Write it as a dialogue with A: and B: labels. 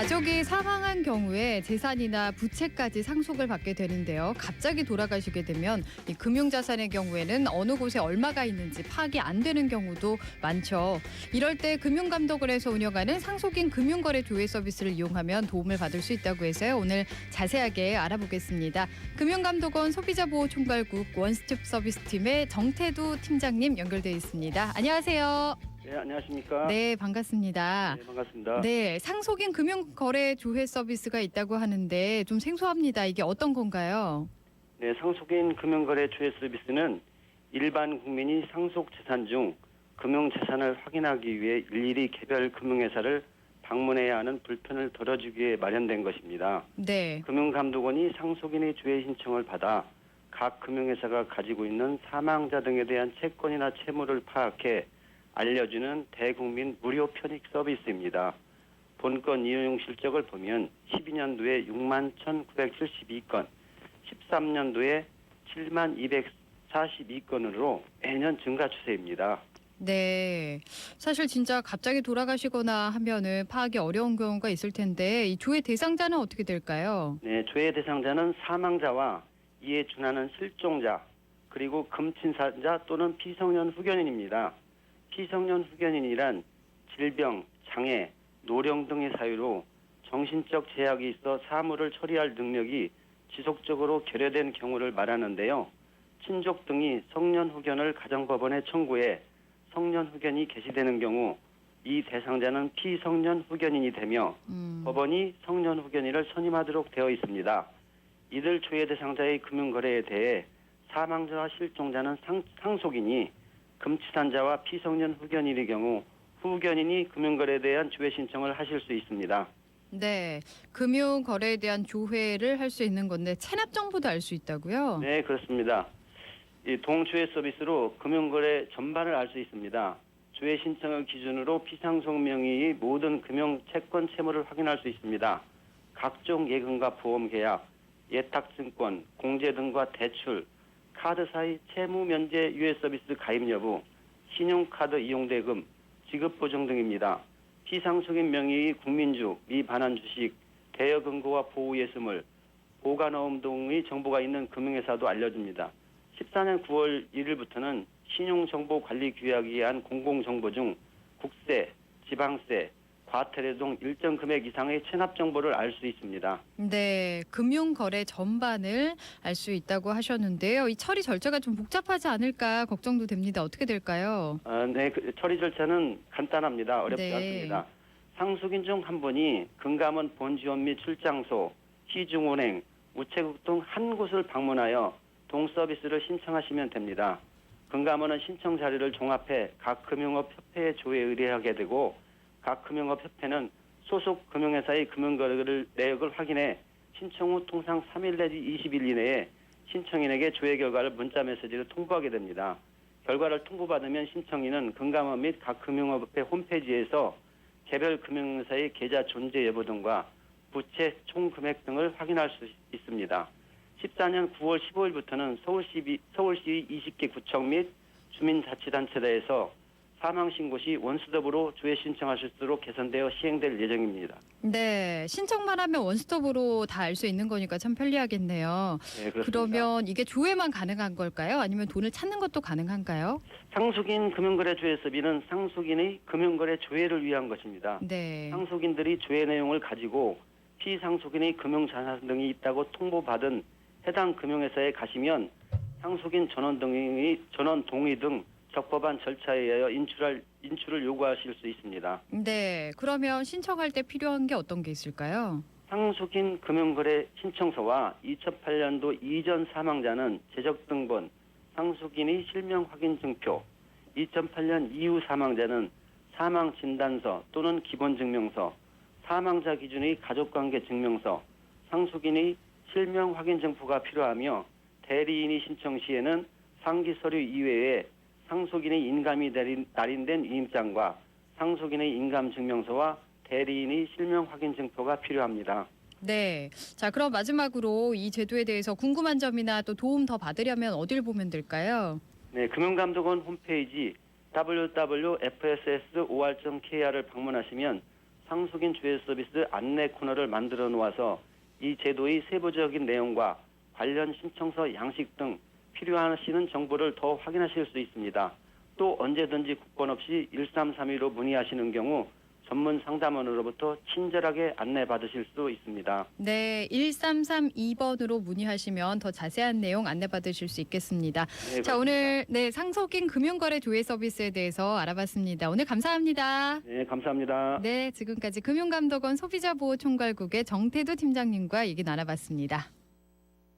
A: 가족이 사망한 경우에 재산이나 부채까지 상속을 받게 되는데요. 갑자기 돌아가시게 되면 이 금융자산의 경우에는 어느 곳에 얼마가 있는지 파악이 안 되는 경우도 많죠. 이럴 때 금융감독을 해서 운영하는 상속인 금융거래 조회 서비스를 이용하면 도움을 받을 수 있다고 해서요. 오늘 자세하게 알아보겠습니다. 금융감독원 소비자보호총괄국 원스톱 서비스팀의 정태두 팀장님 연결돼 있습니다. 안녕하세요.
B: 네, 안녕하십니까?
A: 네, 반갑습니다.
B: 네, 반갑습니다.
A: 네, 상속인 금융거래 조회 서비스가 있다고 하는데 좀 생소합니다. 이게 어떤 건가요?
B: 네, 상속인 금융거래 조회 서비스는 일반 국민이 상속 재산 중 금융재산을 확인하기 위해 일일이 개별 금융회사를 방문해야 하는 불편을 덜어주기 위해 마련된 것입니다.
A: 네.
B: 금융감독원이 상속인의 조회 신청을 받아 각 금융회사가 가지고 있는 사망자 등에 대한 채권이나 채무를 파악해 알려주는 대국민 무료 편익 서비스입니다. 본건 이용 실적을 보면 12년도에 6만 1,972건, 13년도에 7만 242건으로 매년 증가 추세입니다.
A: 네. 사실 진짜 갑자기 돌아가시거나 하면은 파악이 어려운 경우가 있을 텐데 이 조회 대상자는 어떻게 될까요?
B: 네, 조회 대상자는 사망자와 이에 준하는 실종자, 그리고 금친사자 또는 피성년 후견인입니다. 피성년 후견인이란 질병, 장애, 노령 등의 사유로 정신적 제약이 있어 사무를 처리할 능력이 지속적으로 결여된 경우를 말하는데요. 친족 등이 성년 후견을 가정법원에 청구해 성년 후견이 개시되는 경우 이 대상자는 피성년 후견인이 되며 법원이 성년 후견인을 선임하도록 되어 있습니다. 이들 조회 대상자의 금융거래에 대해 사망자와 실종자는 상속인이, 금치산자와 피성년 후견인의 경우 후견인이 금융거래에 대한 조회 신청을 하실 수 있습니다.
A: 네. 금융거래에 대한 조회를 할 수 있는 건데 체납 정보도 알 수 있다고요?
B: 네, 그렇습니다. 이 동조회 서비스로 금융거래 전반을 알 수 있습니다. 조회 신청을 기준으로 피상속 명의의 모든 금융 채권 채무를 확인할 수 있습니다. 각종 예금과 보험 계약, 예탁증권, 공제 등과 대출, 카드사의 채무 면제 유예 서비스 가입 여부, 신용카드 이용 대금, 지급 보정 등입니다. 피상속인 명의의 국민주, 미반환 주식, 대여 금고와 보호 예수물, 보관어음 등의 정보가 있는 금융회사도 알려줍니다. 14년 9월 1일부터는 신용정보관리규약에 의한 공공정보 중 국세, 지방세, 과태료 등 일정 금액 이상의 체납 정보를 알 수 있습니다.
A: 네, 금융거래 전반을 알 수 있다고 하셨는데요. 이 처리 절차가 좀 복잡하지 않을까 걱정도 됩니다. 어떻게 될까요?
B: 네, 처리 절차는 간단합니다. 어렵지
A: 네.
B: 않습니다. 상속인 중 한 분이 금감원 본지원 및 출장소, 시중은행, 우체국 등 한 곳을 방문하여 동서비스를 신청하시면 됩니다. 금감원은 신청 자료를 종합해 각 금융업 협회에 조회에 의뢰하게 되고 각 금융업 협회는 소속 금융회사의 금융거래 내역을 확인해 신청 후 통상 3일 내지 20일 이내에 신청인에게 조회 결과를 문자 메시지로 통보하게 됩니다. 결과를 통보받으면 신청인은 금감원 및 각 금융업협회 홈페이지에서 개별 금융회사의 계좌 존재 여부 등과 부채 총 금액 등을 확인할 수 있습니다. 14년 9월 15일부터는 서울시 20개 구청 및 주민자치단체에서 사망신고 시 원스톱으로 조회 신청하실 수 있도록 개선되어 시행될 예정입니다.
A: 네, 신청만 하면 원스톱으로 다 알 수 있는 거니까 참 편리하겠네요.
B: 네, 그렇습니다.
A: 그러면 이게 조회만 가능한 걸까요? 아니면 돈을 찾는 것도 가능한가요?
B: 상속인 금융거래 조회 서비스는 상속인의 금융거래 조회를 위한 것입니다.
A: 네.
B: 상속인들이 조회 내용을 가지고 피상속인의 금융자산 등이 있다고 통보받은 해당 금융회사에 가시면 상속인 전원 동의 등 적법한 절차에 의하여 인출을 요구하실 수 있습니다.
A: 네, 그러면 신청할 때 필요한 게 어떤 게 있을까요?
B: 상속인 금융거래 신청서와 2008년도 이전 사망자는 재적등본, 상속인의 실명 확인 증표, 2008년 이후 사망자는 사망진단서 또는 기본증명서, 사망자 기준의 가족관계 증명서, 상속인의 실명 확인 증표가 필요하며 대리인이 신청 시에는 상기 서류 이외에 상속인의 인감이 날인된 위임장과 상속인의 인감증명서와 대리인의 실명 확인 증표가 필요합니다.
A: 네. 자, 그럼 마지막으로 이 제도에 대해서 궁금한 점이나 또 도움 더 받으려면 어딜 보면 될까요?
B: 네, 금융감독원 홈페이지 www.fssor.kr을 방문하시면 상속인 주회 서비스 안내 코너를 만들어 놓아서 이 제도의 세부적인 내용과 관련 신청서 양식 등 필요하시는 정보를 더 확인하실 수 있습니다. 또 언제든지 국번 없이 1332로 문의하시는 경우 전문 상담원으로부터 친절하게 안내받으실 수 있습니다.
A: 네, 1332번으로 문의하시면 더 자세한 내용 안내받으실 수 있겠습니다.
B: 네,
A: 자,
B: 그렇습니다.
A: 오늘 상속인 금융거래 조회 서비스에 대해서 알아봤습니다. 오늘 감사합니다.
B: 네, 감사합니다.
A: 네, 지금까지 금융감독원 소비자보호총괄국의 정태두 팀장님과 얘기 나눠봤습니다.